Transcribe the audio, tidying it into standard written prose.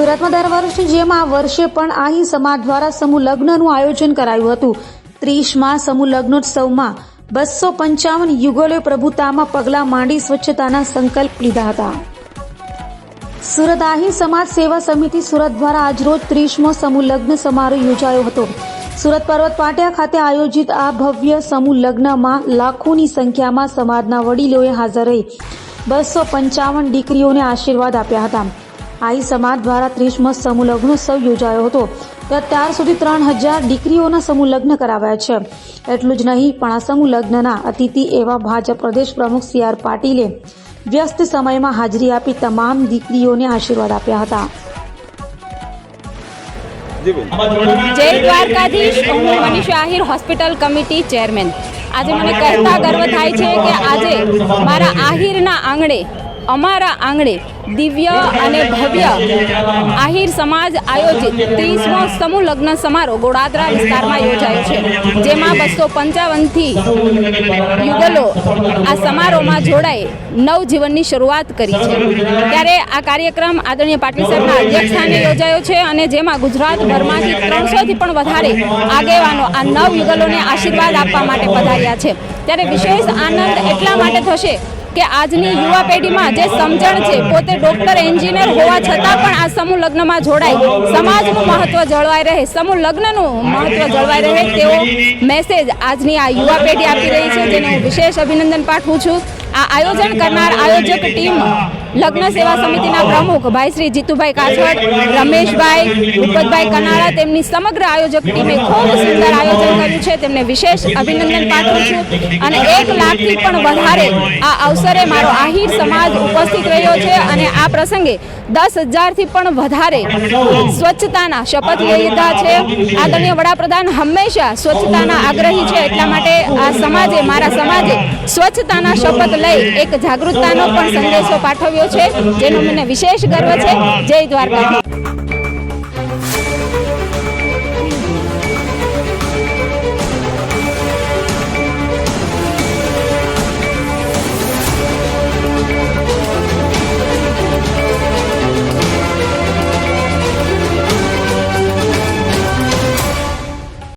સુરતમાં દર વર્ષની જેમ આ વર્ષે પણ આહી સમાજ દ્વારા સમૂહ લગ્નનું આયોજન કરાયું હતું। 30મા સમૂહ લગ્નોત્સવમાં 255 યુગલોએ પ્રભુતામાં પગલાં માંડી સ્વચ્છતાના સંકલ્પ લીધા હતા। સુરત આહી સમાજ સેવા સમિતિ સુરત દ્વારા આજરોજ 30મો સમૂહ લગ્ન સમારોહ યોજાયો હતો। સુરત પર્વત પાટિયા ખાતે આયોજિત આ ભવ્ય સમૂહ લગ્નમાં લાખોની સંખ્યામાં સમાજના વડીલોએ હાજર રહી 255 દીકરીઓને આશીર્વાદ આપ્યા હતા। આહી સમાજ દ્વારા 30મો સમૂહ લગ્નોત્સવ યોજાયો હતો। તો અત્યાર સુધી 3000 દીકરીઓના સમૂહ લગ્ન કરાવ્યા છે। એટલું જ નહીં પણ આ સમૂહ લગ્નના અતિથિ એવા ભાજપ પ્રદેશ પ્રમુખ CR પાટીલે વ્યસ્ત સમયમાં હાજરી આપી તમામ દીકરીઓને આશીર્વાદ આપ્યા હતા। જય દ્વારકાધીશ। હું Manisha Ahir, hospital committee chairman. આજે મને કહેતા ગર્વ થાય છે કે આજે મારા આહિરના આંગણે, અમારા આંગણે દિવ્ય અને ભવ્ય આહિર સમાજ આયોજિત 30મો સમૂહ લગ્ન સમારોહ ગોડાદરા વિસ્તારમાં યોજાયો છે, જેમાં 255થી યુગલો આ સમારોહમાં જોડાઈ નવજીવનની શરૂઆત કરી છે। ત્યારે આ કાર્યક્રમ આદરણીય પાટીલ સાહેબના અધ્યક્ષસ્થાને યોજાયો છે અને જેમાં ગુજરાતભરમાંથી 300થી પણ વધારે આગેવાનો આ નવ યુગલોને આશીર્વાદ આપવા માટે પધાર્યા છે। ત્યારે વિશેષ આનંદ એટલા માટે થશે કે આજની યુવા પેઢીમાં જે સમજણ છે, પોતે ડોક્ટર, એન્જિનિયર હોવા છતાં પણ આ સમૂહ લગ્નમાં જોડાય, સમાજનું મહત્વ જળવાઈ રહે, સમૂહ લગ્નનું મહત્વ જળવાઈ રહે તેવો મેસેજ આજની આ યુવા પેઢી આપી રહી છે, જેને હું વિશેષ અભિનંદન પાઠવું છું। આ આયોજન કરનાર આયોજક ટીમ લગ્ન સેવા સમિતિના પ્રમુખ ભાઈ શ્રી જીતુભાઈ કાછડ, રમેશભાઈ, ભૂપતભાઈ કનાળા, તેમની સમગ્ર આયોજક ટીમે ખૂબ સુંદર આયોજન કર્યું છે, તેમને વિશેષ અભિનંદન પાઠવું છું। અને 1 લાખથી પણ વધારે આ અવસરે મારો આહિર સમાજ ઉપસ્થિત રહ્યો છે અને આ પ્રસંગે 10,000થી પણ વધારે સ્વચ્છતાના શપથ લીધા છે। આદરણીય વડાપ્રધાન હંમેશા સ્વચ્છતાના આગ્રહી છે, એટલા માટે આ સમાજે, મારા સમાજે સ્વચ્છતાના શપથ લઈ એક જાગૃતતાનો પણ સંદેશો પાઠવ્યો છે, જેનો મને વિશેષ ગર્વ છે। જય દ્વારકા।